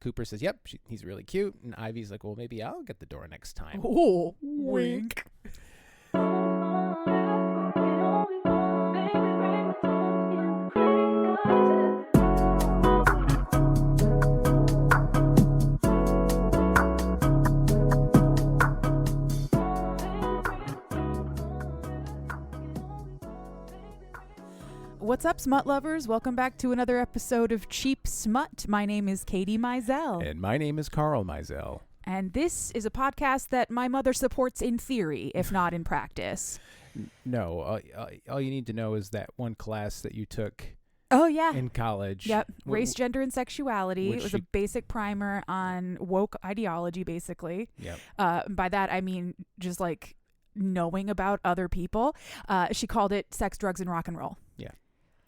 Cooper says, yep, he's really cute. And Ivy's like, well, maybe I'll get the door next time. Oh, wink. What's up, smut lovers? Welcome back to another episode of Cheap Smut. My name is Katie Mizell. And my name is Carl Mizell. And this is a podcast that my mother supports in theory, if not in practice. No, all you need to know is that one class that you took in college. Yep, race, gender, and sexuality. It was a she... basic primer on woke ideology, basically. Yep. By that, I mean just like knowing about other people. She called it sex, drugs, and rock and roll. Yeah.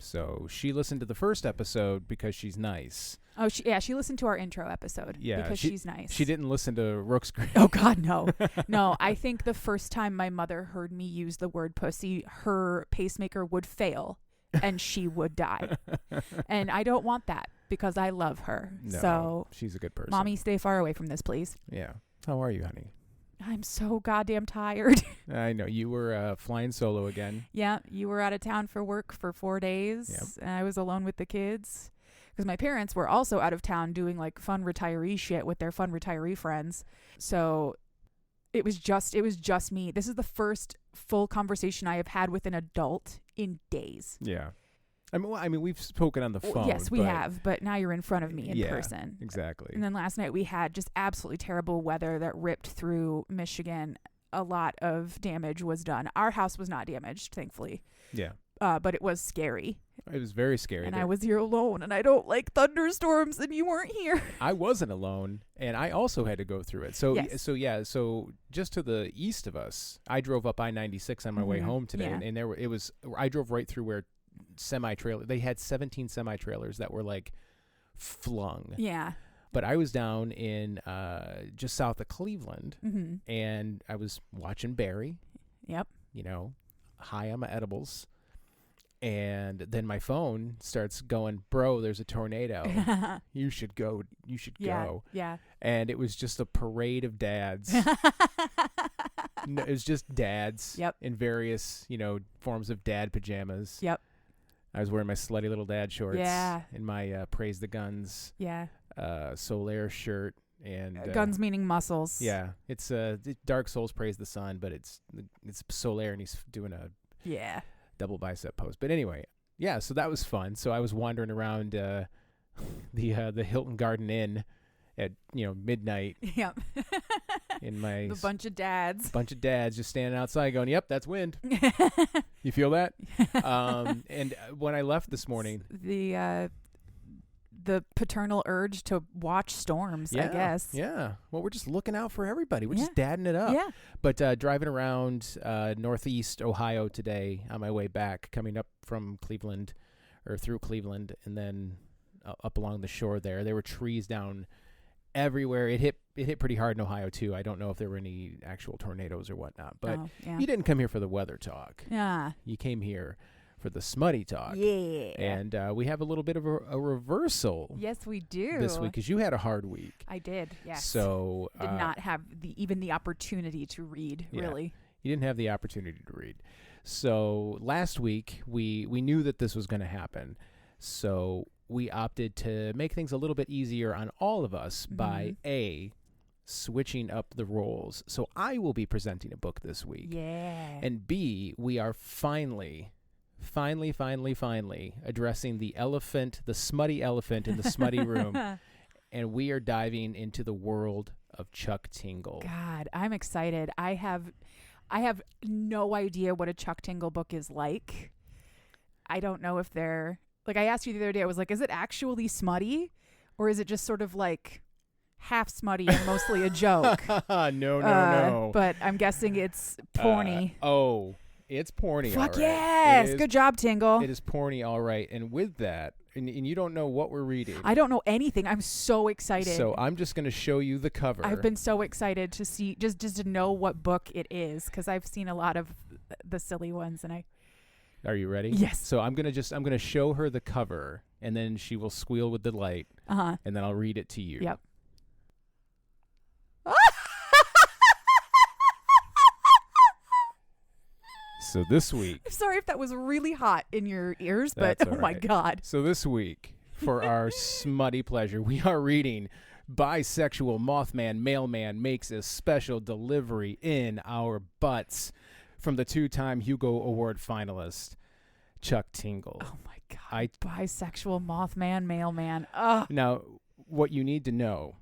So she listened to the first episode because she's nice. Oh, she listened to our intro episode because she's nice. She didn't listen to Rook's Grave. Oh, God, no. No, I think the first time my mother heard me use the word pussy, her pacemaker would fail and she would die. And I don't want that because I love her. No, so she's a good person. Mommy, stay far away from this, please. Yeah. How are you, honey? I'm so goddamn tired. I know. You were flying solo again. Yeah, you were out of town for work for 4 days. Yep. And I was alone with the kids. Because my parents were also out of town doing like fun retiree shit with their fun retiree friends. So it was just me. This is the first full conversation I have had with an adult in days. Yeah. I mean, we've spoken on the phone. Yes, we have, but now you're in front of me in person. Exactly. And then last night we had just absolutely terrible weather that ripped through Michigan. A lot of damage was done. Our house was not damaged, thankfully. Yeah. But it was scary. It was very scary. And I was here alone, and I don't like thunderstorms, and you weren't here. I wasn't alone, and I also had to go through it. So, yes. So just to the east of us, I drove up I-96 on my way home today, and I drove right through where semi-trailer. They had 17 semi-trailers that were like flung. Yeah. But I was down in just south of Cleveland, and I was watching Barry. Yep. You know, high on my edibles. And then my phone starts going, bro, there's a tornado. You should go. You should go. Yeah. And it was just a parade of dads. No, it was just dads in various, forms of dad pajamas. Yep. I was wearing my slutty little dad shorts. Yeah. And my Praise the Guns. Yeah. Solaire shirt. And guns meaning muscles. Yeah. It's Dark Souls Praise the Sun, but it's Solaire, and he's doing a double bicep pose. But anyway, yeah, so that was fun. So I was wandering around the Hilton Garden Inn at midnight. Yep. In my bunch of dads just standing outside going, yep, that's wind. You feel that? And when I left this morning, the paternal urge to watch storms, I guess. Yeah. Well, we're just looking out for everybody. We're just dadding it up. Yeah. But driving around northeast Ohio today on my way back, coming up from Cleveland or through Cleveland and then up along the shore there were trees down everywhere. It hit pretty hard in Ohio too. I don't know if there were any actual tornadoes or whatnot, but you didn't come here for the weather talk. Yeah. You came here for the smutty talk. Yeah. And we have a little bit of a reversal. Yes, we do. This week, because you had a hard week. I did, yes. So did not have even the opportunity to read, really. You didn't have the opportunity to read. So last week, we knew that this was going to happen. So we opted to make things a little bit easier on all of us by switching up the roles. So I will be presenting a book this week. Yeah. And B, we are finally addressing the elephant, the smutty elephant in the smutty room. And we are diving into the world of Chuck Tingle. God, I'm excited. I have no idea what a Chuck Tingle book is like. I don't know if they're like, I asked you the other day, I was like, is it actually smutty or is it just sort of like half smutty and mostly a joke? No. But I'm guessing it's porny. It's porny. Fuck all right. yes. Good job, Tingle. It is porny, all right. And with that, and you don't know what we're reading. I don't know anything. I'm so excited. So I'm just going to show you the cover. I've been so excited to see, just to know what book it is, because I've seen a lot of the silly ones, and Are you ready? Yes. So I'm gonna show her the cover, and then she will squeal with delight, and then I'll read it to you. Yep. So this week... I'm sorry if that was really hot in your ears, but oh my God. So this week, for our smutty pleasure, we are reading Bisexual Mothman Mailman Makes a Special Delivery in Our Butts from the 2-time Hugo Award finalist, Chuck Tingle. Oh my God. Bisexual Mothman Mailman. Ugh. Now, what you need to know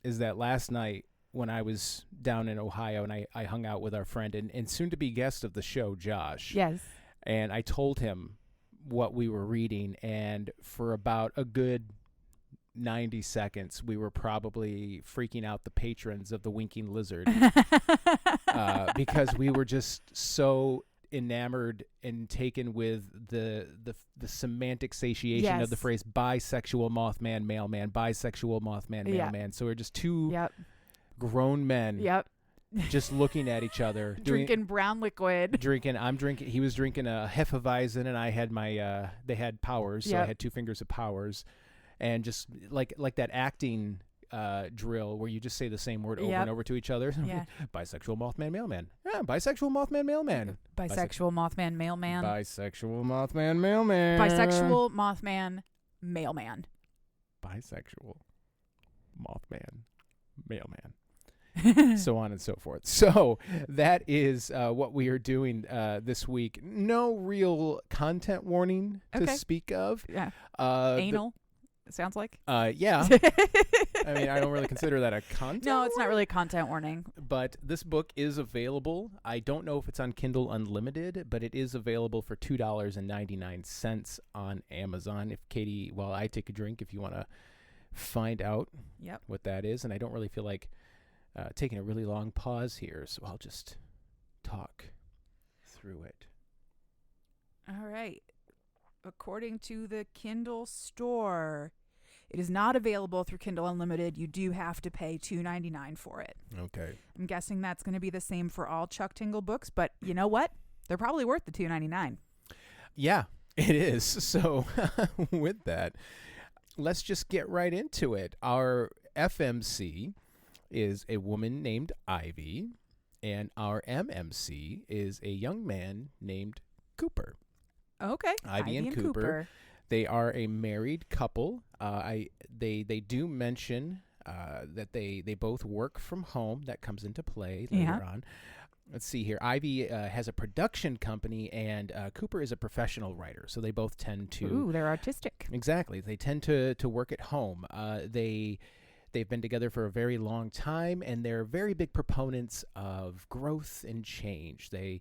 is that last night, when I was down in Ohio and I hung out with our friend and soon-to-be guest of the show, Josh. Yes. And I told him what we were reading, and for about a good 90 seconds, we were probably freaking out the patrons of the Winking Lizard because we were just so enamored and taken with the semantic satiation of the phrase bisexual Mothman Mailman, bisexual Mothman Mailman. So we're just two... grown men just looking at each other drinking brown liquid. I'm drinking, he was drinking a Hefeweizen, and I had my they had Powers, so I had 2 fingers of Powers, and just like that acting drill where you just say the same word over and over to each other. Bisexual Mothman Mailman. Bisexual Mothman Mailman. Bisexual Mothman Mailman. Bisexual Mothman Mailman. Bisexual Mothman Mailman. Bisexual Mothman Mailman. So on and so forth. So that is what we are doing this week. No real content warning to speak of. Yeah. Anal, it sounds like. Yeah. I mean, I don't really consider that a content No, it's warning, not really a content warning. But this book is available. I don't know if it's on Kindle Unlimited, but it is available for $2.99 on Amazon. If Katie, while I take a drink, if you want to find out what that is. And I don't really feel like taking a really long pause here, so I'll just talk through it. All right. According to the Kindle store, it is not available through Kindle Unlimited. You do have to pay $2.99 for it. Okay. I'm guessing that's going to be the same for all Chuck Tingle books, but you know what? They're probably worth the $2.99. Yeah, it is. So with that, let's just get right into it. Our FMC is a woman named Ivy, and our MMC is a young man named Cooper. Okay. Ivy and Cooper. They are a married couple. They do mention that they both work from home. That comes into play later on. Let's see here. Ivy has a production company, and Cooper is a professional writer. So they both tend to... Ooh, they're artistic. Exactly. They tend to work at home. They've been together for a very long time, and they're very big proponents of growth and change. They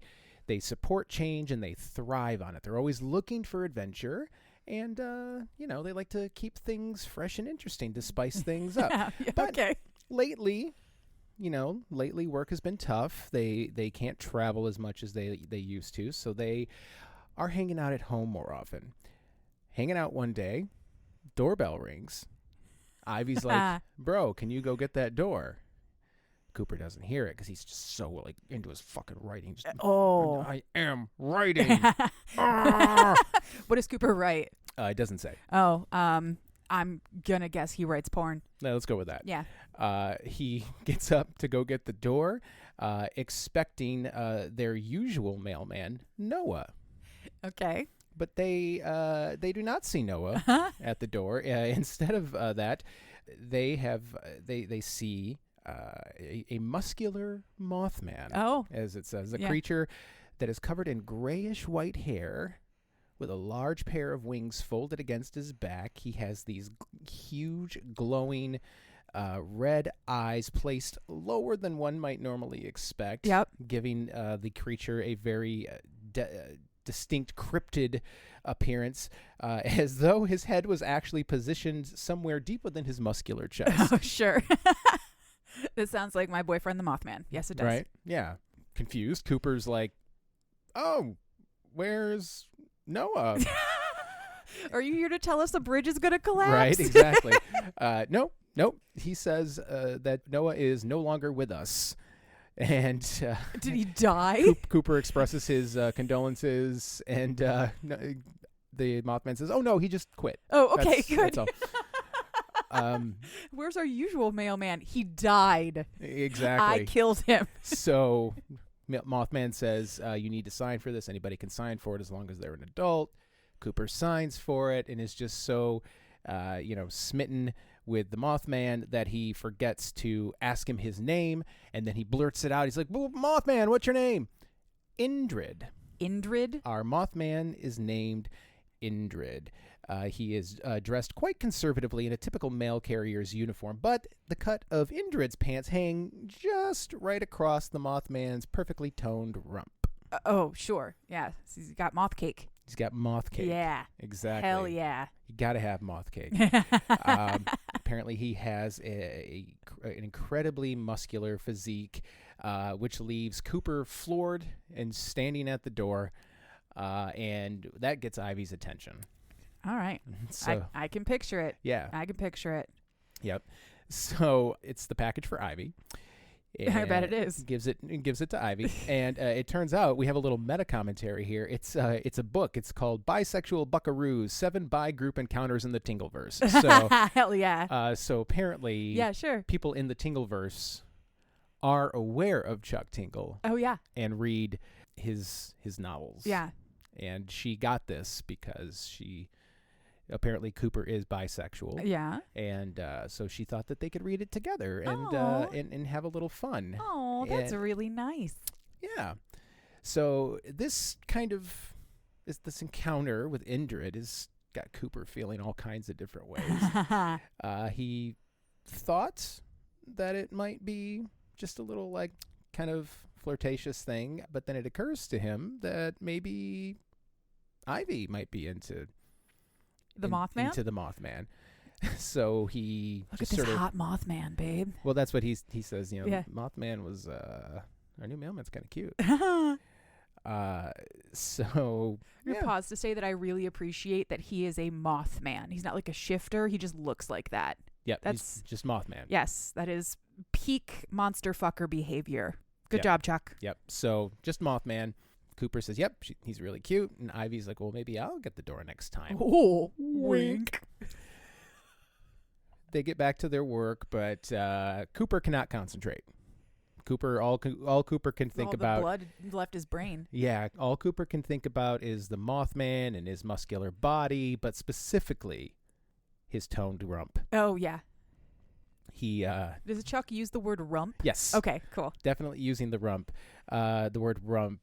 support change, and they thrive on it. They're always looking for adventure, and they like to keep things fresh and interesting to spice things up. But lately work has been tough. They can't travel as much as they used to, so they are hanging out at home more often. Hanging out one day, doorbell rings. Ivy's like, bro, can you go get that door? Cooper doesn't hear it because he's just so into his fucking writing. Just, I am writing. What does Cooper write? It doesn't say. I'm gonna guess he writes porn. No, let's go with that. Yeah. He gets up to go get the door, expecting their usual mailman, Noah. Okay. But they do not see Noah at the door. Instead of that, they see a muscular Mothman. Oh, as it says, a creature that is covered in grayish white hair, with a large pair of wings folded against his back. He has these huge, glowing red eyes placed lower than one might normally expect. Giving the creature a very distinct cryptid appearance, as though his head was actually positioned somewhere deep within his muscular chest. Oh, sure. This sounds like my boyfriend, the Mothman. Yes, it does. Right? Yeah. Confused. Cooper's like, oh, where's Noah? Are you here to tell us the bridge is going to collapse? Right, exactly. Nope. He says that Noah is no longer with us. And did he die? Cooper expresses his condolences, and the Mothman says, "Oh no, he just quit." Oh, okay, good. That's all. Where's our usual mailman? He died. Exactly. I killed him. So Mothman says, you need to sign for this. Anybody can sign for it as long as they're an adult. Cooper signs for it and is just so, smitten with the Mothman that he forgets to ask him his name. And then he blurts it out. He's like, well, Mothman, what's your name? Indrid. Indrid? Our Mothman is named Indrid. He is dressed quite conservatively in a typical mail carrier's uniform, but the cut of Indrid's pants hang just right across the Mothman's perfectly toned rump. Oh, sure. Yeah. He's got moth cake. He's got moth cake. Yeah. Exactly. Hell yeah. You got to have moth cake. Apparently, he has an incredibly muscular physique, which leaves Cooper floored and standing at the door, and that gets Ivy's attention. All right. So I can picture it. yeah. I can picture it. Yep. So it's the package for Ivy. I bet it is. Gives it to Ivy, and it turns out we have a little meta commentary here. It's a book. It's called Bisexual Buckaroos: 7 Bi Group Encounters in the Tingleverse. So hell yeah. so apparently, Yeah, sure. people in the Tingleverse are aware of Chuck Tingle Oh yeah. and read his novels. Yeah. And she got this because apparently Cooper is bisexual. Yeah. And so she thought that they could read it together Aw. and have a little fun. Oh, that's And- really nice. Yeah. So this encounter with Indrid has got Cooper feeling all kinds of different ways. He thought that it might be just a little like kind of flirtatious thing, but then it occurs to him that maybe Ivy might be into The Mothman? Into the Mothman. So he Look just at this sort of hot Mothman, babe. well, that's what he says. Yeah. Mothman was our new mailman's kind of cute. So I'm gonna pause to say that I really appreciate that he is a Mothman. He's not like a shifter. He just looks like that. Yep, That's- he's just Mothman. Yes, that is peak monster fucker behavior. Good Yep. job, Chuck. Yep. So just Mothman. Cooper says, "Yep, he's really cute," and Ivy's like, "Well, maybe I'll get the door next time." Oh, wink. They get back to their work, but Cooper cannot concentrate. All Cooper can think All the about, blood left his brain. yeah, all Cooper can think about is the Mothman and his muscular body, but specifically his toned rump. Oh yeah. He Does Chuck use the word rump? yes, Okay, cool. definitely using the rump. The word rump.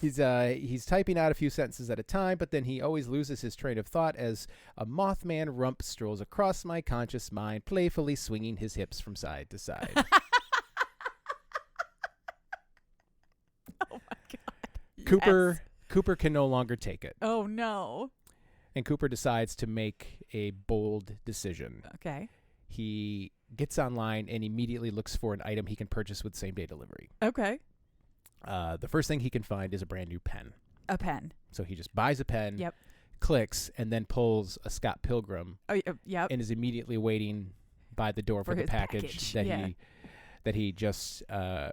He's typing out a few sentences at a time, but then he always loses his train of thought as a Mothman rump strolls across my conscious mind, playfully swinging his hips from side to side. Oh my god. Cooper Yes. Cooper can no longer take it, Oh no. and Cooper decides to make a bold decision. Okay. He gets online and immediately looks for an item he can purchase with same-day delivery. Okay. The first thing he can find is a brand new pen. A pen. So he just buys a pen, Yep. clicks, and then pulls a Scott Pilgrim Oh yep. and is immediately waiting by the door for the his package, package, that he just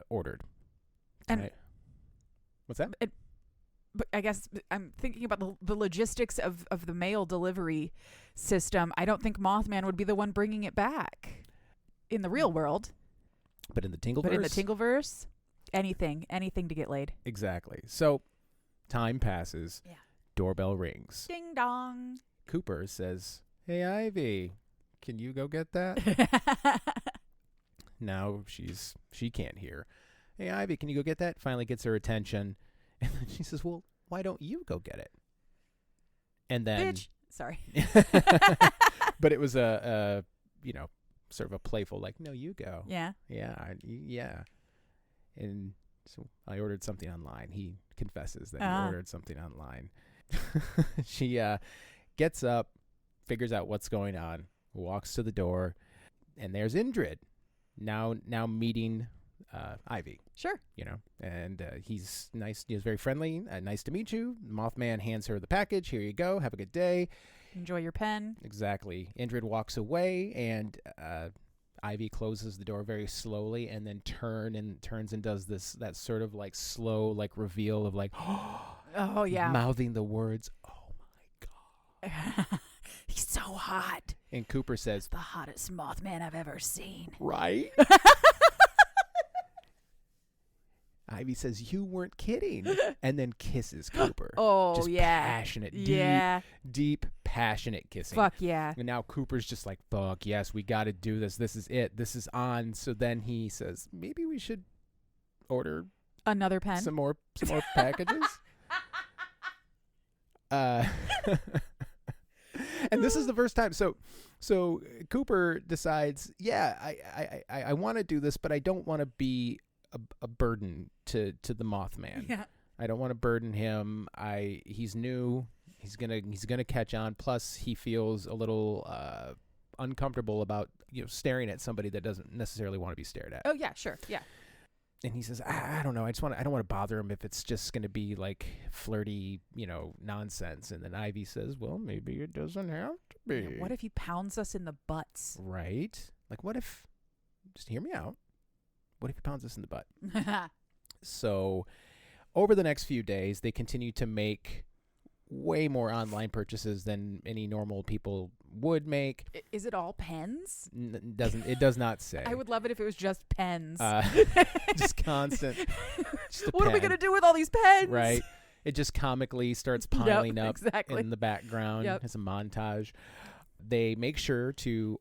ordered. And- Right. What's that? But I guess I'm thinking about the logistics of the mail delivery system. I don't think Mothman would be the one bringing it back in the real world. But in the Tingleverse? But in the Tingleverse, anything to get laid. Exactly. So time passes. Yeah. Doorbell rings. Ding dong. Cooper says, "Hey, Ivy, can you go get that?" Now she can't hear. "Hey, Ivy, can you go get that?" Finally gets her attention. And then she says, "Well, why don't you go get it?" And then Bitch. Sorry. but it was a sort of a playful, like, "No, you go." Yeah. Yeah. And so I ordered something online. He confesses that he ordered something online. She gets up, figures out what's going on, walks to the door, and there's Indrid, now meeting Ivy. Sure. And he's nice. He's very friendly. Nice to meet you. Mothman hands her the package. "Here you go. Have a good day." Enjoy your pen. Exactly. Indrid walks away, and Ivy closes the door very slowly, and then turns and does that sort of like slow like reveal of like, Oh, yeah. Mouthing the words, "Oh my God." He's so hot. And Cooper says, The hottest Mothman I've ever seen. "Right?" Ivy says, "You weren't kidding." And then kisses Cooper. Oh, just yeah. passionate, Yeah. deep, passionate kissing. Fuck yeah. And now Cooper's just like, "Fuck, yes, we got to do this. This is it. This is on." So then he says, "Maybe we should order Another pen. some more packages." And this is the first time. So Cooper decides, yeah, I want to do this, but I don't want to be a burden to the Mothman. Yeah. I don't want to burden him. He's new. He's gonna catch on. Plus, he feels a little uncomfortable about staring at somebody that doesn't necessarily want to be stared at. Oh yeah, sure, yeah. And he says, I don't know. I don't want to bother him if it's just going to be like flirty, nonsense. And then Ivy says, well, maybe it doesn't have to be. Yeah, what if he pounds us in the butts? Right? Like, what if, just hear me out. What if he pounds us in the butt? So over the next few days, they continue to make way more online purchases than any normal people would make. Is it all pens? It does not say. I would love it if it was just pens. Just constant. Just what are we going to do with all these pens? Right. It just comically starts piling up exactly. in the background as a montage. They make sure to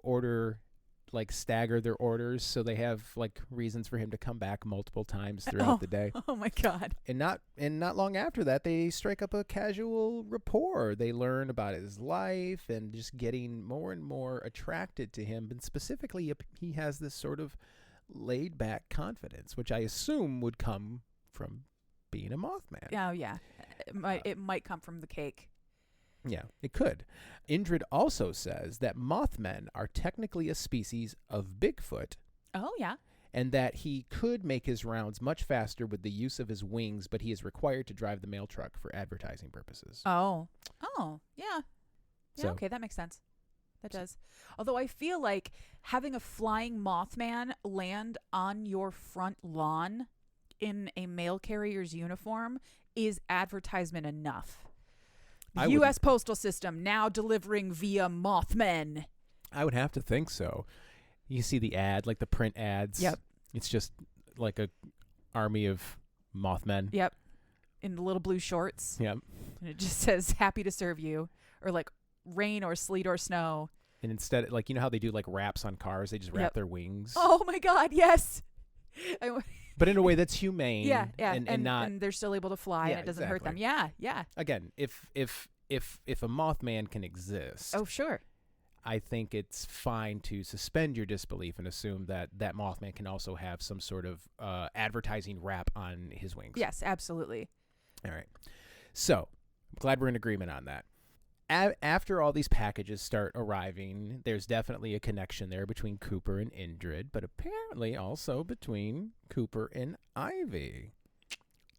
stagger their orders so they have reasons for him to come back multiple times throughout the day. Oh my God. And not long after that, they strike up a casual rapport. They learn about his life and just getting more and more attracted to him. And specifically, he has this sort of laid back confidence, which I assume would come from being a Mothman. Oh yeah. It might come from the cake. Yeah, it could. Indrid also says that Mothmen are technically a species of Bigfoot. Oh, yeah. And that he could make his rounds much faster with the use of his wings, but he is required to drive the mail truck for advertising purposes. Oh, yeah. Yeah, So, okay, that makes sense. That does. Although I feel like having a flying Mothman land on your front lawn in a mail carrier's uniform is advertisement enough. The U.S. Postal System now delivering via Mothmen. I would have to think so. You see the ad, like the print ads. Yep. It's just like a army of Mothmen. Yep. In the little blue shorts. Yep. And it just says, happy to serve you. Or rain or sleet or snow. And instead, how they do wraps on cars, they just wrap their wings. Oh my God, yes. But in a way that's humane. Yeah. And they're still able to fly and it doesn't hurt them. Yeah. Again, if a Mothman can exist. Oh, sure. I think it's fine to suspend your disbelief and assume that Mothman can also have some sort of advertising wrap on his wings. Yes, absolutely. All right. So, I'm glad we're in agreement on that. After all these packages start arriving, there's definitely a connection there between Cooper and Indrid, but apparently also between Cooper and Ivy.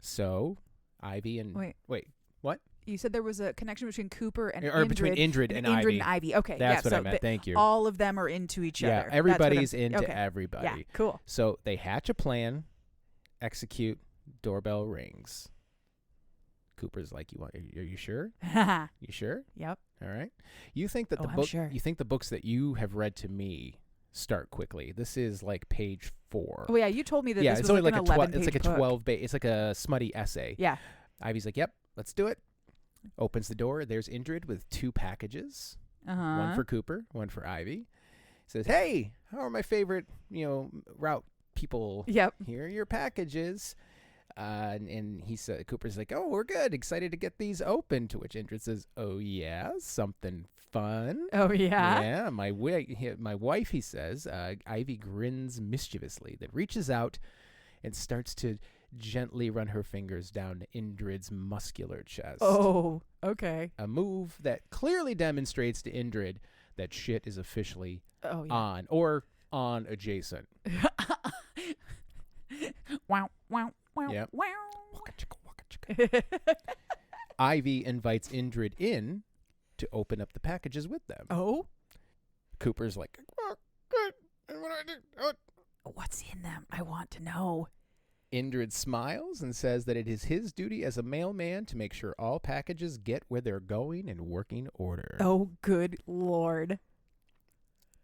So, Ivy and... Wait, what? You said there was a connection between Cooper and Indrid. Between Indrid and Ivy. Indrid and Ivy. Okay, That's what I meant. Thank you. All of them are into each other. Yeah, everybody's into everybody. Yeah, cool. So they hatch a plan, execute, doorbell rings. Cooper's like, are you sure? You sure? Yep. All right. You think that I'm sure. You think the books that you have read to me start quickly. This is page 4. Oh yeah, you told me that this it's was only an 11-page it's like a book. 12 page. It's like a smutty essay. Yeah. Ivy's like, "Yep, let's do it." Opens the door. There's Indrid with 2 packages. One for Cooper, one for Ivy. Says, "Hey, how are my favorite, route people? Yep. Here are your packages." And he said, Cooper's like, "Oh, we're good. Excited to get these open." To which Indrid says, "Oh yeah, something fun." Oh yeah. Yeah, my wife. He says. Ivy grins mischievously, then reaches out and starts to gently run her fingers down Indrid's muscular chest. Oh, okay. A move that clearly demonstrates to Indrid that shit is officially on or on adjacent. Wow, wow, wow, Yep. wow. Waka chicka, waka chicka. Ivy invites Indrid in to open up the packages with them. Oh? Cooper's like, "Oh, good. And what do I do? Oh." What's in them? I want to know. Indrid smiles and says that it is his duty as a mailman to make sure all packages get where they're going in working order. Oh, good Lord.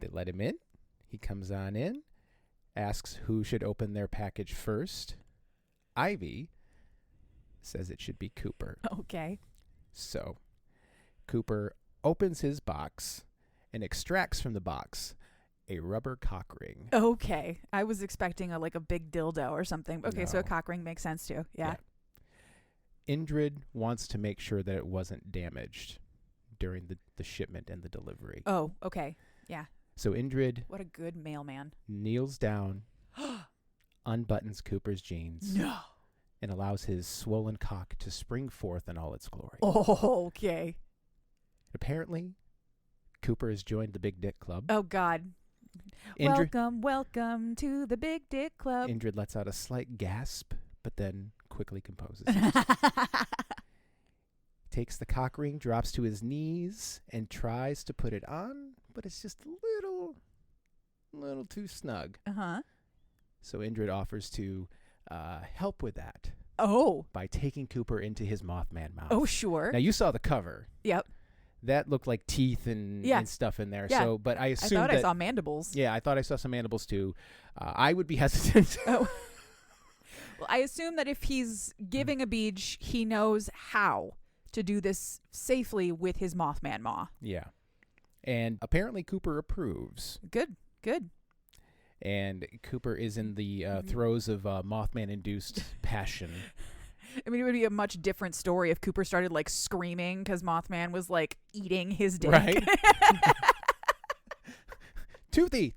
They let him in. He comes on in, asks who should open their package first. Ivy says it should be Cooper. Okay. So Cooper opens his box and extracts from the box a rubber cock ring. Okay. I was expecting a big dildo or something. Okay, so a No. cock ring makes sense too. Yeah. Indrid wants to make sure that it wasn't damaged during the shipment and the delivery. Oh, okay. Yeah. So Indrid What a good mailman. kneels down, unbuttons Cooper's jeans, No. and allows his swollen cock to spring forth in all its glory. Oh, okay. Apparently, Cooper has joined the Big Dick Club. Oh, God. Indrid, Welcome to the Big Dick Club. Indrid lets out a slight gasp, but then quickly composes. Takes the cock ring, drops to his knees, and tries to put it on, but it's just a little too snug. Uh-huh. So Indrid offers to help with that Oh. by taking Cooper into his Mothman mouth. Oh, sure. Now, you saw the cover. Yep. That looked like teeth and stuff in there. Yeah. So, but I I assumed thought that, I saw mandibles. Yeah, I thought I saw some mandibles too. I would be hesitant. Oh. Well, I assume that if he's giving a beach, he knows how to do this safely with his Mothman maw. Yeah. And apparently Cooper approves. Good. And Cooper is in the throes of Mothman-induced passion. I mean, it would be a much different story if Cooper started screaming because Mothman was eating his dick. Right? Toothy,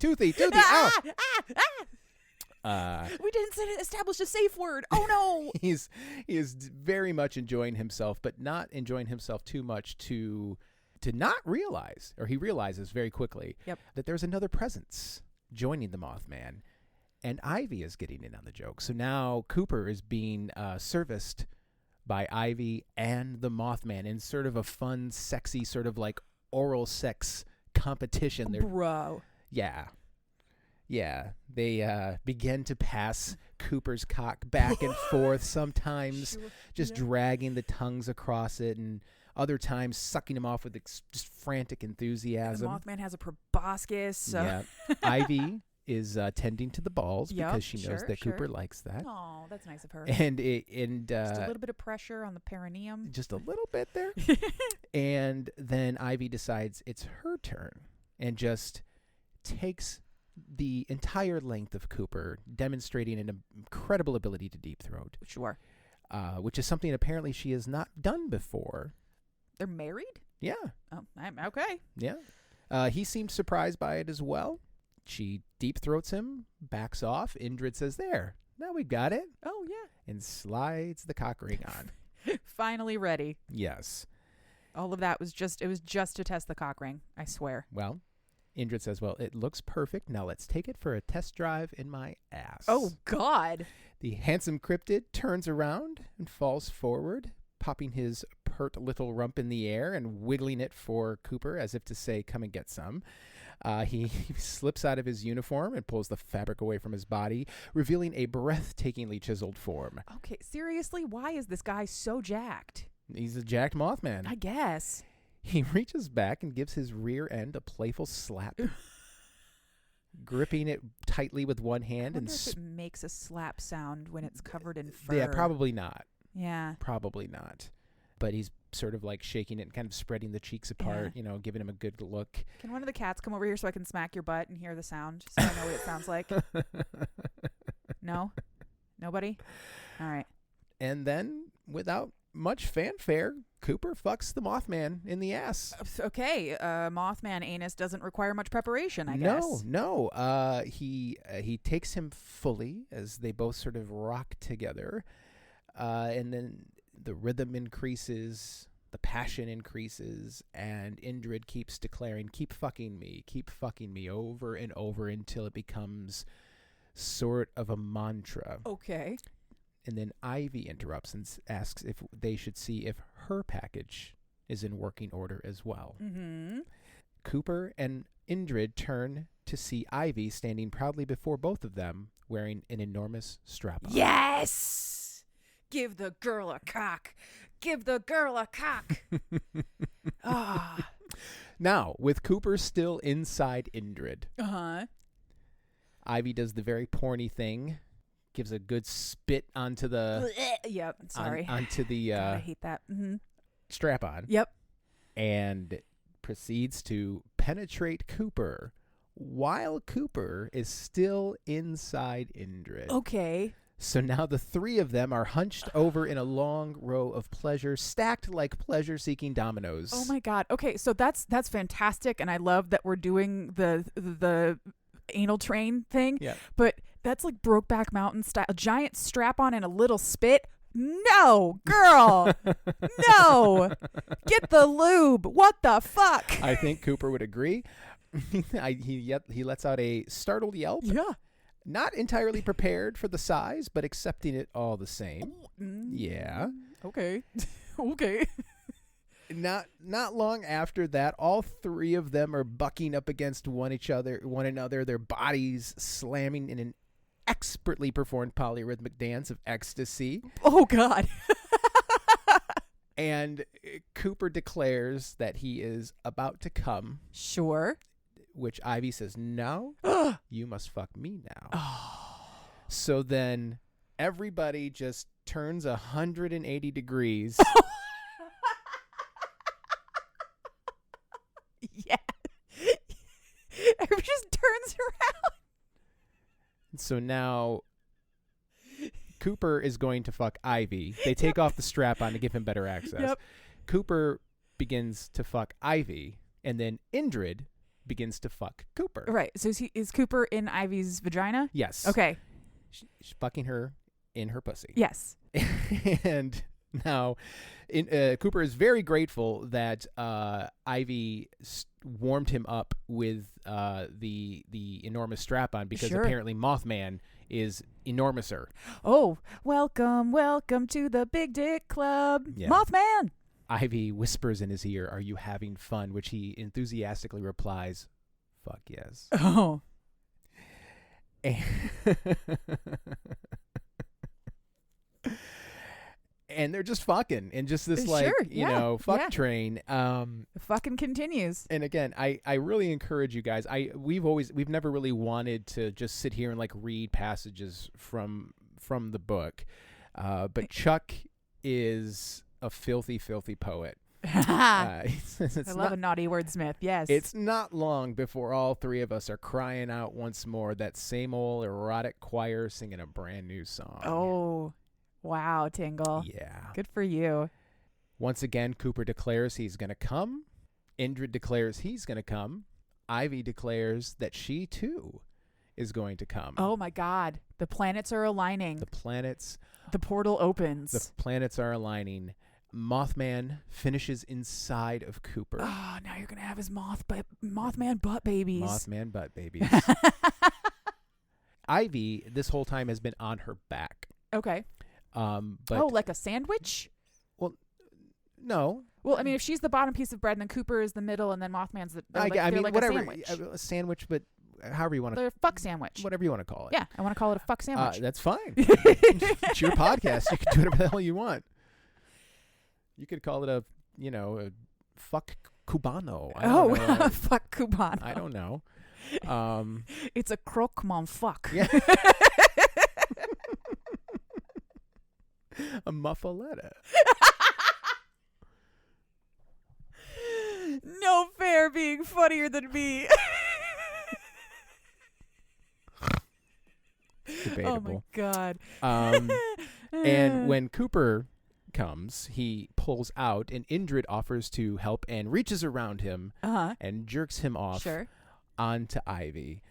ow! We didn't establish a safe word. Oh no! He is very much enjoying himself, but not enjoying himself too much to not realize, or he realizes very quickly, that there's another presence joining the Mothman, and Ivy is getting in on the joke. So now Cooper is being serviced by Ivy and the Mothman in sort of a fun, sexy, sort of oral sex competition. Bro. Yeah. They begin to pass Cooper's cock back and forth, sometimes just dragging the tongues across it, and other times sucking him off with just frantic enthusiasm. The Mothman has a proboscis. So. Yeah. Ivy is tending to the balls because she knows that sure. Cooper likes that. Oh, that's nice of her. And just a little bit of pressure on the perineum. Just a little bit there. And then Ivy decides it's her turn and just takes the entire length of Cooper, demonstrating an incredible ability to deep throat. Sure. Which is something apparently she has not done before. They're married? Yeah. Oh, I'm okay. Yeah. He seemed surprised by it as well. She deep throats him, backs off. Indrid says, "There, now we got it." Oh, yeah. And slides the cock ring on. Finally ready. Yes. All of that was just to test the cock ring, I swear. Well, Indrid says, "Well, it looks perfect. Now let's take it for a test drive in my ass." Oh, God. The handsome cryptid turns around and falls forward, popping his pert little rump in the air and wiggling it for Cooper as if to say, "Come and get some." He slips out of his uniform and pulls the fabric away from his body, revealing a breathtakingly chiseled form. Okay, seriously? Why is this guy so jacked? He's a jacked Mothman. I guess. He reaches back and gives his rear end a playful slap, gripping it tightly with one hand. I wonder if it makes a slap sound when it's covered in fur. Yeah, probably not. Yeah. Probably not. But he's sort of shaking it and kind of spreading the cheeks apart, giving him a good look. Can one of the cats come over here so I can smack your butt and hear the sound so I know what it sounds like? No? Nobody? All right. And then, without much fanfare, Cooper fucks the Mothman in the ass. Okay. Mothman anus doesn't require much preparation, I guess. No. He takes him fully as they both sort of rock together. And then the rhythm increases, the passion increases, and Indrid keeps declaring, keep fucking me over and over until it becomes sort of a mantra. Okay. And then Ivy interrupts and asks if they should see if her package is in working order as well. Mm-hmm. Cooper and Indrid turn to see Ivy standing proudly before both of them, wearing an enormous strap-on. Yes! Give the girl a cock. Give the girl a cock. Ah. Now, with Cooper still inside Indrid, Uh-huh. Ivy does the very porny thing, gives a good spit onto the Yep. Sorry. onto the God, I hate that. Mm-hmm. strap-on. Yep. And proceeds to penetrate Cooper while Cooper is still inside Indrid. Okay. So now the three of them are hunched over in a long row of pleasure, stacked like pleasure-seeking dominoes. Oh my God. Okay, so that's fantastic, and I love that we're doing the anal train thing. Yeah. But that's like Brokeback Mountain style, a giant strap on and a little spit. No, girl. No. Get the lube. What the fuck? I think Cooper would agree. He lets out a startled yelp. Yeah. Not entirely prepared for the size, but accepting it all the same. Mm. Yeah. Okay. Okay. Not long after that, all three of them are bucking up against one another, their bodies slamming in an expertly performed polyrhythmic dance of ecstasy. Oh God. And Cooper declares that he is about to come, Sure. which Ivy says, "No, you must fuck me now." Oh. So then everybody just turns 180 degrees. Yeah. Everybody just turns around. So now Cooper is going to fuck Ivy. They take off the strap on to give him better access. Yep. Cooper begins to fuck Ivy, and then Indrid begins to fuck Cooper. Right. So is Cooper in Ivy's vagina? Yes. Okay. She's fucking her in her pussy. Yes. And now Cooper is very grateful that Ivy warmed him up with the enormous strap-on, because Sure. apparently Mothman is enormouser. Oh, welcome to the Big Dick Club, Yeah. Mothman. Ivy whispers in his ear, "Are you having fun?" Which he enthusiastically replies, "Fuck yes." Oh. And they're just fucking in just this Sure, fuck yeah. train. It fucking continues. And again, I really encourage you guys. We've never really wanted to just sit here and like read passages from the book, but Chuck is a filthy poet. I It's love a naughty wordsmith. Yes. It's not long before all three of us are crying out once more that same old erotic choir singing a brand new song. Oh, wow, Tingle. Yeah. Good for you. Once again, Cooper declares he's going to come. Indrid declares he's going to come. Ivy declares that she too is going to come. Oh my God. The planets are aligning. The planets portal opens. are aligning. Mothman finishes inside of Cooper. Oh, now you're gonna have his Mothman butt babies. Mothman butt babies. Ivy, this whole time, has been on her back. Okay. But like a sandwich? no. Well, I mean, if she's the bottom piece of bread, and then Cooper is the middle, and then Mothman's the I mean, like whatever. a sandwich. A sandwich, but however you want to. They're a fuck sandwich. Whatever you want to call it. Yeah, I want to call it a fuck sandwich. That's fine. It's your podcast. You can do whatever the hell you want. You could call it a fuck cubano. I don't know. Fuck Cubano. I don't know. It's a croque-mon fuck. Yeah. A muffaletta. No fair being funnier than me. Debatable. Oh my God. And when Cooper comes, he pulls out, and Indrid offers to help and reaches around him and jerks him off onto Ivy.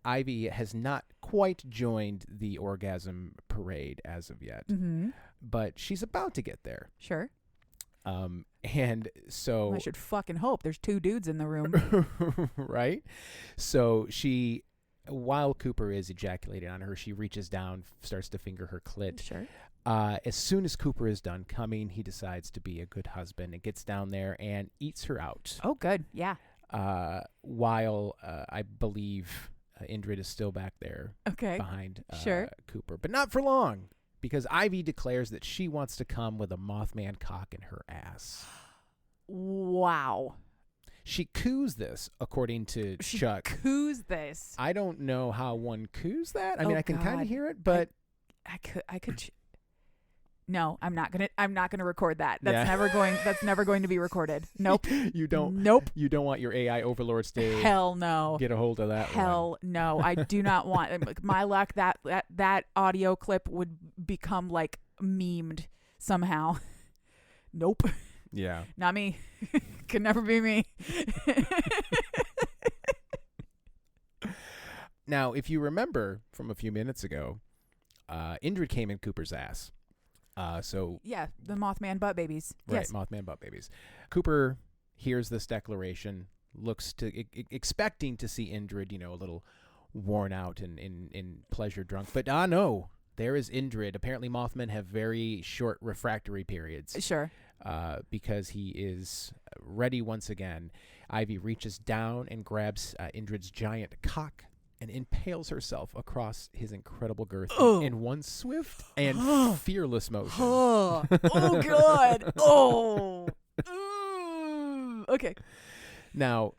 Ivy has not quite joined the orgasm parade as of yet, but she's about to get there. Sure. And so I should fucking hope there's two dudes in the room. Right? So she, while Cooper is ejaculating on her, she reaches down, starts to finger her clit. Sure. As soon as Cooper is done coming, he decides to be a good husband and gets down there and eats her out. Oh, good. Yeah. while I believe Indrid is still back there behind Cooper. But not for long, because Ivy declares that she wants to come with a Mothman cock in her ass. Wow. She coos this, according to Chuck. She coos this. I don't know how one coos that. I mean, I can kind of hear it, but I could. No, I'm not gonna record that. That's never going to be recorded. Nope. You don't. Nope. You don't want your AI overlords to. Hell no. Get a hold of that. Hell no. I do not want. My luck, that audio clip would become like memed somehow. Nope. Yeah. Not me. Could never be me. Now, if you remember from a few minutes ago, Indrid came in Cooper's ass. Yeah, the Mothman butt babies. Right, yes. Mothman butt babies. Cooper hears this declaration, looks to expecting to see Indrid, a little worn out and in pleasure drunk, but no, there is Indrid. Apparently, Mothmen have very short refractory periods. Sure. Because he is ready once again. Ivy reaches down and grabs Indrid's giant cock and impales herself across his incredible girth in one swift and fearless motion. Oh, God. Oh. Okay. Now,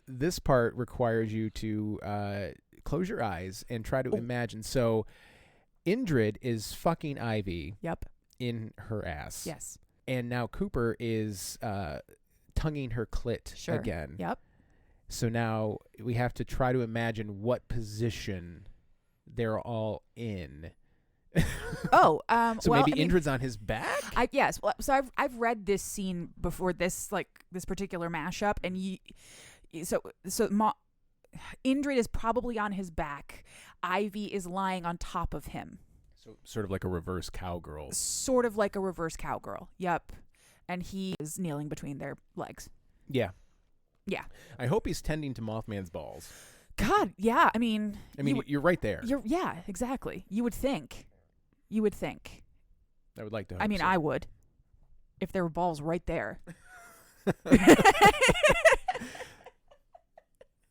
this part requires you to close your eyes and try to imagine. So, Indrid is fucking Ivy. Yep. In her ass. Yes. And now Cooper is tonguing her clit again. Yep. So now we have to try to imagine what position they're all in. So maybe Indrid's on his back? Yes. Well, so I've read this scene before this particular mashup, and Indrid is probably on his back. Ivy is lying on top of him. So sort of like a reverse cowgirl. Sort of like a reverse cowgirl. Yep. And he is kneeling between their legs. Yeah. Yeah. I hope he's tending to Mothman's balls. God, yeah. I mean, you're right there. Yeah, exactly. You would think. I would like to hope I mean, so. I would. If there were balls right there.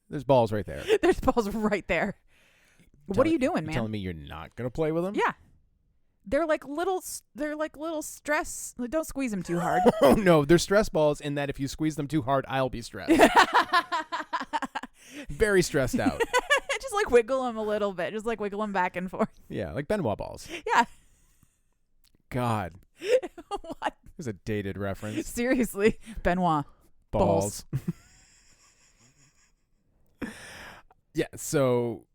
There's balls right there. There's balls right there. What are you doing, man? Telling me you're not going to play with them? Yeah. They're like little stress. Don't squeeze them too hard. Oh, no. They're stress balls in that if you squeeze them too hard, I'll be stressed. Very stressed out. Just like wiggle them a little bit. Just like wiggle them back and forth. Yeah, like Benoit balls. Yeah. God. What? It was a dated reference. Seriously. Benoit. Balls. Yeah, so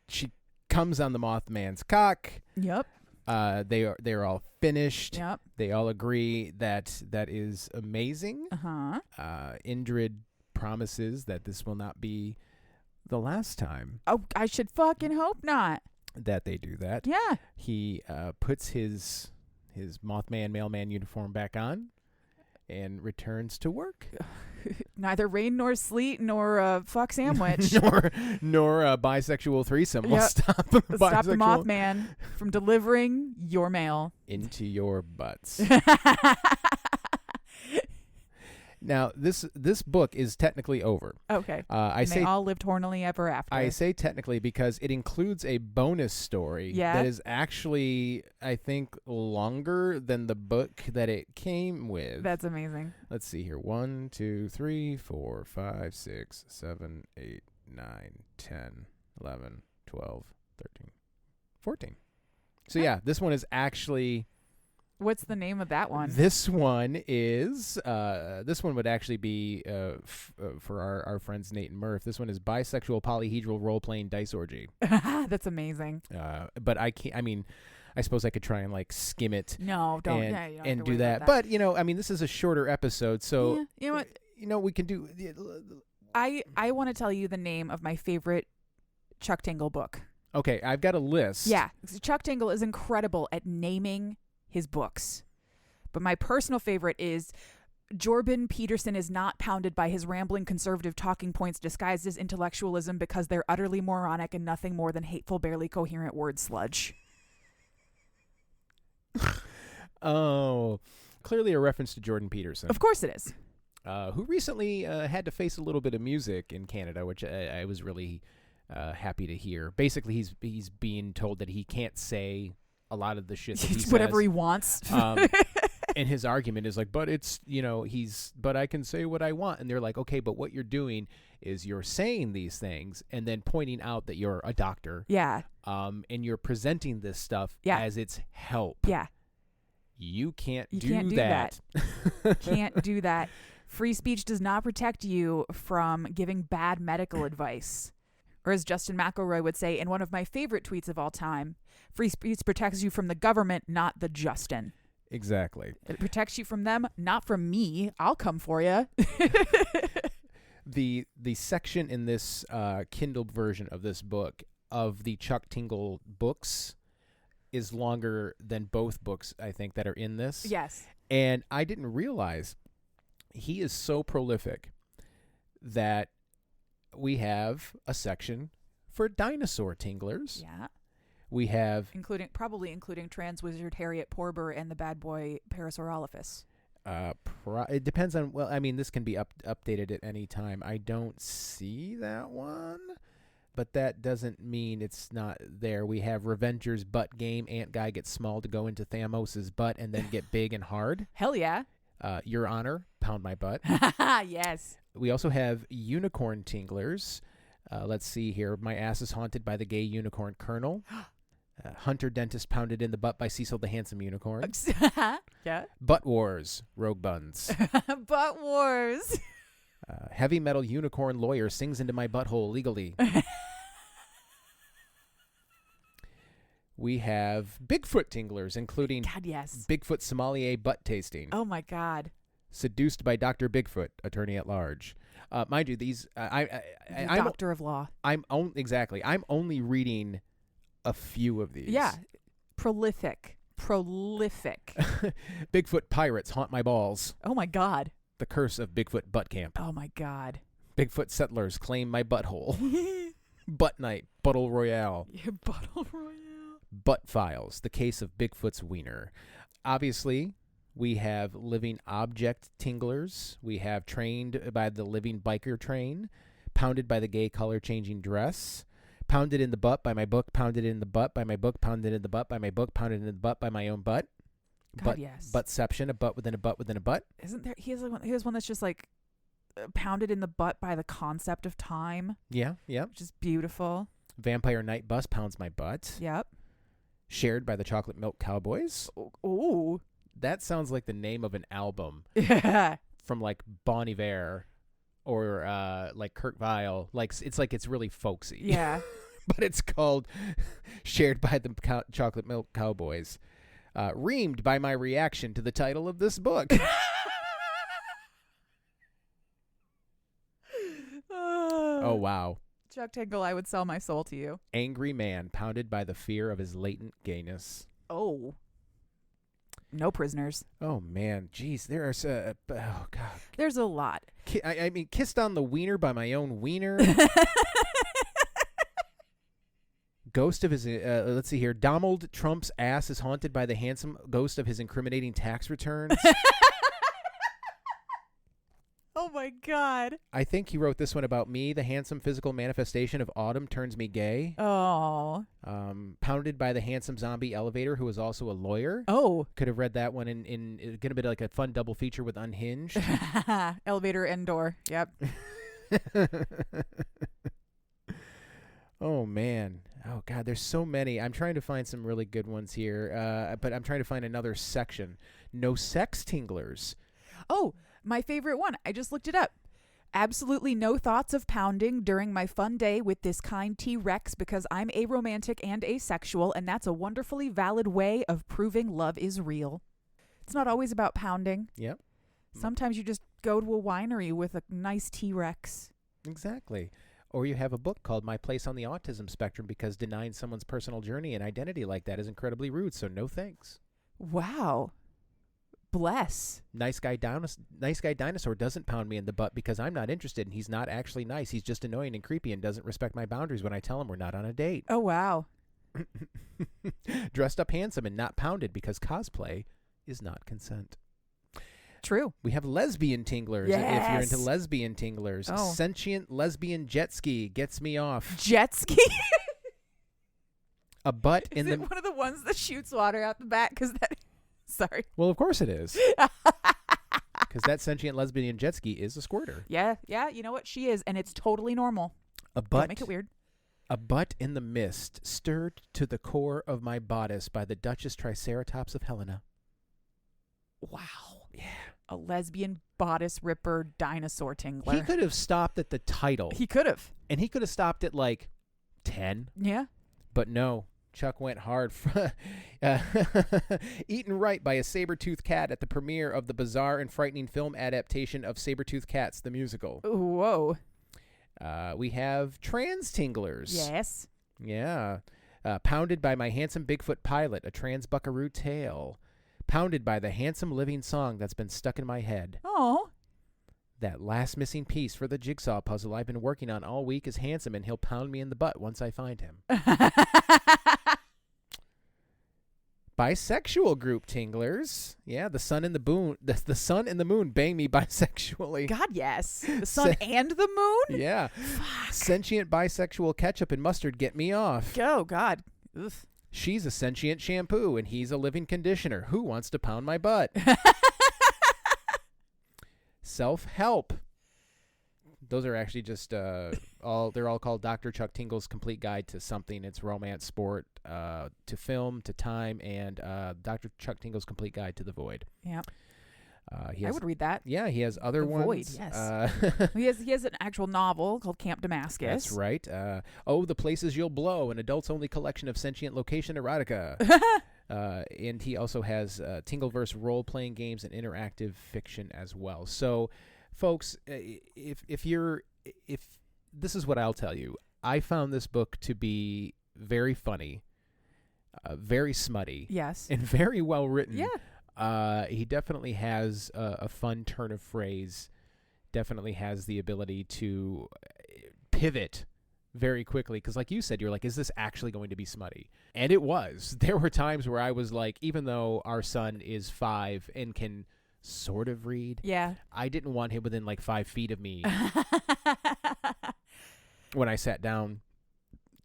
she comes on the Mothman's cock. Yep. They're all finished. Yep. They all agree that is amazing. Uh-huh. Indrid promises that this will not be the last time. Oh, I should fucking hope not. That they do that. Yeah. He puts his Mothman Mailman uniform back on and returns to work. Neither rain nor sleet nor a fuck sandwich. nor a bisexual threesome will stop the Mothman from delivering your mail into your butts. Now, this book is technically over. Okay. They all lived hornily ever after. I say technically because it includes a bonus story that is actually, I think, longer than the book that it came with. That's amazing. Let's see here. 1, 2, 3, 4, 5, 6, 7, 8, 9, 10, 11, 12, 13, 14. So, yeah, this one is actually... What's the name of that one? This one is, this one would actually be, for our friends Nate and Murph, this one is Bisexual Polyhedral Role-Playing Dice Orgy. That's amazing. But I can't, I suppose I could try and skim it. No, don't. And do that. But, this is a shorter episode, so. Yeah, you know what? We can do. I want to tell you the name of my favorite Chuck Tingle book. Okay, I've got a list. Yeah, Chuck Tingle is incredible at naming his books. But my personal favorite is Jordan Peterson is not pounded by his rambling conservative talking points disguised as intellectualism because they're utterly moronic and nothing more than hateful, barely coherent word sludge. Oh, clearly a reference to Jordan Peterson. Of course it is. who recently had to face a little bit of music in Canada, which I was really happy to hear. Basically, he's being told that he can't say a lot of the shit that he says. Whatever he wants. And his argument is like, but but I can say what I want. And they're like, okay, but what you're doing is you're saying these things and then pointing out that you're a doctor. Yeah. And you're presenting this stuff as its help. Yeah. You can't do that. Can't do that. Free speech does not protect you from giving bad medical advice. Or as Justin McElroy would say in one of my favorite tweets of all time, free speech protects you from the government, not the Justin. Exactly. It protects you from them, not from me. I'll come for you. The section in this Kindle version of this book of the Chuck Tingle books is longer than both books, I think, that are in this. Yes. And I didn't realize he is so prolific that we have a section for dinosaur tinglers. Yeah. We have... Probably including trans wizard Harriet Porber and the bad boy Parasaurolophus. It depends on... Well, I mean, this can be updated at any time. I don't see that one, but that doesn't mean it's not there. We have Revenger's butt game. Ant guy gets small to go into Thamos's butt and then get big and hard. Hell yeah. Your Honor, pound my butt. Yes. We also have unicorn tinglers. Let's see here. My ass is haunted by the gay unicorn colonel. Hunter Dentist pounded in the butt by Cecil the handsome unicorn. Yeah. Butt wars, rogue buns. Butt wars. Heavy metal unicorn lawyer sings into my butthole legally. We have Bigfoot tinglers, including God, yes. Bigfoot sommelier butt tasting. Oh my God. Seduced by Dr. Bigfoot, attorney at large. Mind you, these I'm doctor of law. I'm only reading a few of these. Yeah. Prolific. Bigfoot pirates haunt my balls. Oh my God. The curse of Bigfoot butt camp. Oh my God. Bigfoot settlers claim my butthole. Butt night, buttle royale. Yeah, buttle royale. Butt files, the case of Bigfoot's wiener. Obviously, we have living object tinglers. We have trained by the living biker train, pounded by the gay color changing dress, pounded in the butt by my book, pounded in the butt by my book, pounded in the butt by my book, pounded in the butt by my own butt. God, yes. Buttception, a butt within a butt within a butt. Isn't there? He has one that's just like pounded in the butt by the concept of time. Yeah, yeah. Which is beautiful. Vampire Night Bus pounds my butt. Yep. Shared by the Chocolate Milk Cowboys. Ooh. That sounds like the name of an album. Yeah. From like Bon Iver or like Kurt Weill. It's really folksy. Yeah. But it's called Shared by the Chocolate Milk Cowboys. Reamed by my reaction to the title of this book. Oh, wow. Chuck Tingle, I would sell my soul to you. Angry man pounded by the fear of his latent gayness. Oh. No prisoners. Oh, man. Jeez, there are... oh, God. There's a lot. I mean, kissed on the wiener by my own wiener. Ghost of his... let's see here. Donald Trump's ass is haunted by the handsome ghost of his incriminating tax returns. Oh, my God. I think he wrote this one about me. The handsome physical manifestation of autumn turns me gay. Oh. Pounded by the handsome zombie elevator, who is also a lawyer. Oh. Could have read that one in going to be like a fun double feature with Unhinged. Elevator and door. Yep. Oh, man. Oh, God, there's so many. I'm trying to find some really good ones here, but I'm trying to find another section. No sex tinglers. Oh, my favorite one. I just looked it up. Absolutely no thoughts of pounding during my fun day with this kind T-Rex because I'm aromantic and asexual, and that's a wonderfully valid way of proving love is real. It's not always about pounding. Yep. Sometimes you just go to a winery with a nice T-Rex. Exactly. Or you have a book called My Place on the Autism Spectrum because denying someone's personal journey and identity like that is incredibly rude, so no thanks. Wow. Bless. Nice guy dinosaur doesn't pound me in the butt because I'm not interested and he's not actually nice. He's just annoying and creepy and doesn't respect my boundaries when I tell him we're not on a date. Oh, wow. Dressed up handsome and not pounded because cosplay is not consent. True. We have lesbian tinglers. If you're into lesbian tinglers. Oh. Sentient lesbian jet ski gets me off. Jet ski? A butt Is in it the... one of the ones that shoots water out the back? Because that... Sorry. Well, of course it is. Because that sentient lesbian jet ski is a squirter. Yeah. You know what? She is, and it's totally normal. A butt... Don't make it weird. A butt in the mist, stirred to the core of my bodice by the Duchess Triceratops of Helena. Wow. Yeah. A lesbian bodice ripper dinosaur tingler. He could have stopped at the title. He could have. And he could have stopped at like 10. Yeah. But no, Chuck went hard. Eaten right by a saber-toothed cat at the premiere of the bizarre and frightening film adaptation of Saber-Toothed Cats, the musical. Whoa. We have trans tinglers. Yes. Yeah. Pounded by my handsome Bigfoot pilot, a trans buckaroo tale. Pounded by the handsome living song that's been stuck in my head. Oh. That last missing piece for the jigsaw puzzle I've been working on all week is handsome, and he'll pound me in the butt once I find him. Bisexual group tinglers. Yeah, the sun and the moon. The sun and the moon bang me bisexually. God, yes. The sun and the moon? Yeah. Fuck. Sentient bisexual ketchup and mustard get me off. Oh, God. Ugh. She's a sentient shampoo, and he's a living conditioner. Who wants to pound my butt? Self-help. Those are actually just they're all called Dr. Chuck Tingle's Complete Guide to Something. It's romance, sport, to film, to time, and Dr. Chuck Tingle's Complete Guide to the Void. Yeah. I would read that. Yeah, he has other The ones. Void, yes. He has an actual novel called Camp Damascus. That's right. The Places You'll Blow, an adults-only collection of sentient location erotica. And he also has Tingleverse role-playing games and interactive fiction as well. So, folks, if this is what I'll tell you, I found this book to be very funny, very smutty, Yes. and very well written. Yeah. He definitely has a fun turn of phrase. Definitely has the ability to pivot very quickly, because like you said, you're like, is this actually going to be smutty? And it was. There were times where I was like, even though our son is 5 and can sort of read, Yeah. I didn't want him within like 5 feet of me when I sat down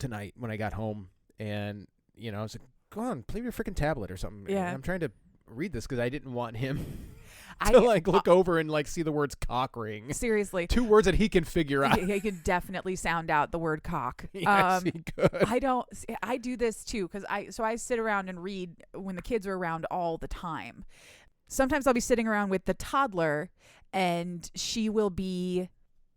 tonight when I got home. And I was like, go on, play your freaking tablet or something. Yeah. And I'm trying to read this because I didn't want him to look over and like see the words cock ring. Seriously. 2 words that he can figure out. He could definitely sound out the word cock. Yes, he could. I do this too, because I sit around and read when the kids are around all the time. Sometimes I'll be sitting around with the toddler and she will be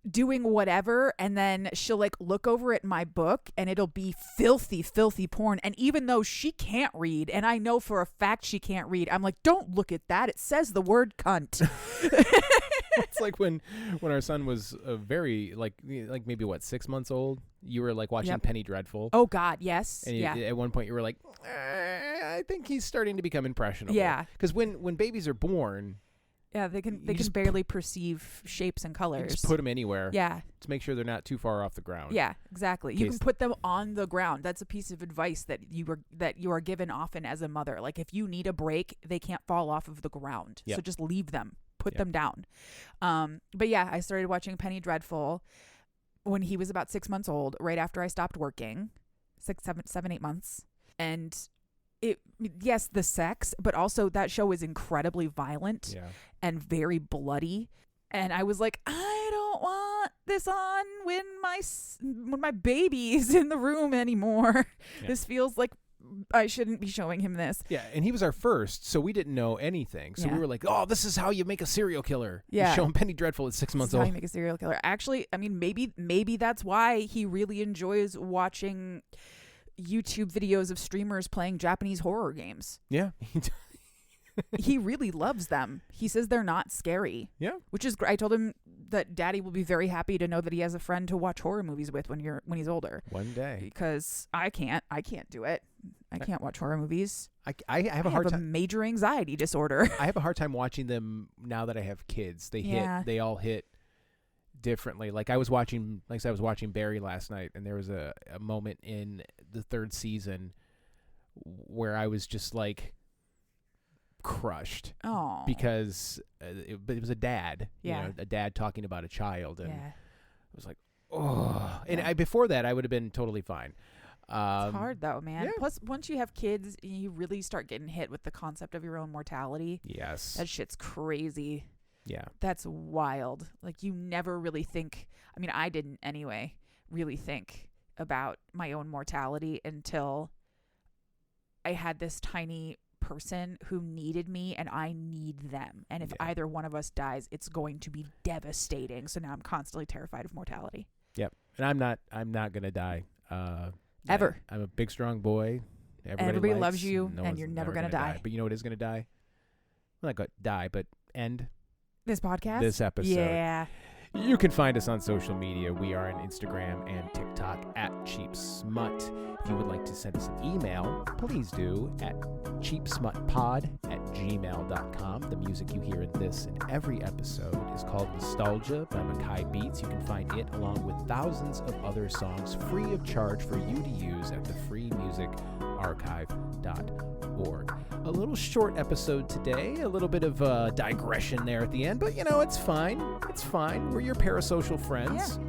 doing whatever, and then she'll like look over at my book and it'll be filthy porn. And even though she can't read, and I know for a fact she can't read, I'm like, don't look at that, it says the word cunt. It's like when our son was very like maybe 6 months old, you were like watching Yep. Penny Dreadful. Oh God, yes. And yeah. at one point you were like, I think he's starting to become impressionable. Yeah. Because when babies are born, Yeah, they can just barely perceive shapes and you colors. just put them anywhere. Yeah. To make sure they're not too far off the ground. Yeah, exactly. You Case- can put them on the ground. That's a piece of advice that you are given often as a mother. Like if you need a break, they can't fall off of the ground. Yep. So just leave them. Put Yep. them down. But yeah, I started watching Penny Dreadful when he was about 6 months old, right after I stopped working. 7, 8 months. And yes, the sex, but also that show is incredibly violent and very bloody. And I was like, I don't want this on when my baby is in the room anymore. Yeah. This feels like I shouldn't be showing him this. Yeah, and he was our first, so we didn't know anything. So Yeah. we were like, oh, this is how you make a serial killer. Yeah. You show him Penny Dreadful at 6 months This is how old. you make a serial killer. Actually, I mean, maybe that's why he really enjoys watching YouTube videos of streamers playing Japanese horror games. Yeah. He really loves them. He says they're not scary. Yeah. Which is great. I told him that Daddy will be very happy to know that he has a friend to watch horror movies with when he's older. One day. Because I can't do it. I can't watch horror movies. I have a hard a time. major anxiety disorder. I have a hard time watching them now that I have kids. They all hit differently. Like I was watching Barry last night, and there was a moment in the 3rd season where I was just like crushed Oh. because but it was a dad, Yeah. a dad talking about a child, and Yeah. it was like, oh. And Yeah. before that, I would have been totally fine. It's hard though, man. yeah. Plus, once you have kids, you really start getting hit with the concept of your own mortality. Yes. That shit's crazy. Yeah. That's wild. Like, you never really think, I mean, I didn't anyway, really think about my own mortality until I had this tiny person who needed me and I need them. And if Yeah. either one of us dies, it's going to be devastating. So now I'm constantly terrified of mortality. Yep. And I'm not going to die. Ever. I'm a big, strong boy. Everybody likes, loves you, no and one's you're never gonna gonna die. But you know what is going to die? Not going to die, but end This podcast? this episode. Yeah. You can find us on social media. We are on Instagram and TikTok at Cheap Smut. If you would like to send us an email, please do at cheapsmutpod@gmail.com. The music you hear in this and every episode is called Nostalgia by Mackay Beats. You can find it along with thousands of other songs free of charge for you to use at the freemusicarchive.org. A little short episode today, a little bit of digression there at the end, but it's fine. It's fine. We're your parasocial friends.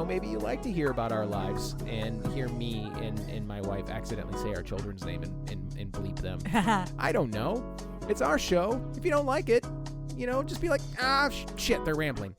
Maybe you like to hear about our lives and hear me and my wife accidentally say our children's name and bleep them. I don't know. It's our show. If you don't like it, just be like, shit, they're rambling.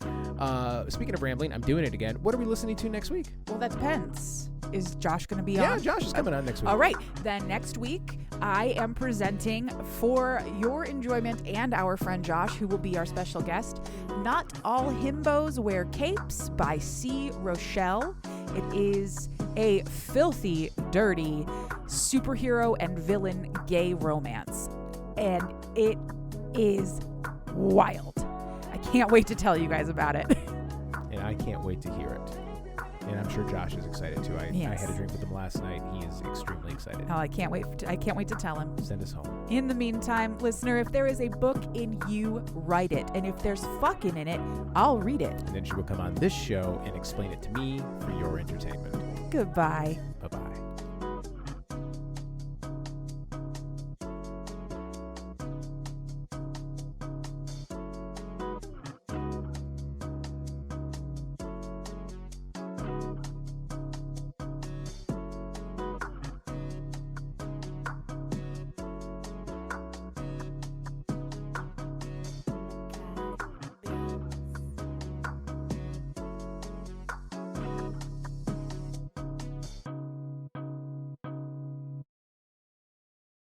Speaking of rambling, I'm doing it again. What are we listening to next week? Well, that depends. Is Josh going to be on? Yeah, Josh is coming on next week. All right. Then next week, I am presenting for your enjoyment and our friend Josh, who will be our special guest, Not All Himbos Wear Capes by C. Rochelle. It is a filthy, dirty superhero and villain gay romance. And it is wild. I can't wait to tell you guys about it. And I can't wait to hear it. And I'm sure Josh is excited too. I had a drink with him last night. He is extremely excited. Oh, I can't wait to tell him. Send us home. In the meantime, listener, if there is a book in you, write it. And if there's fucking in it, I'll read it. And then she will come on this show and explain it to me for your entertainment. Goodbye. Bye-bye.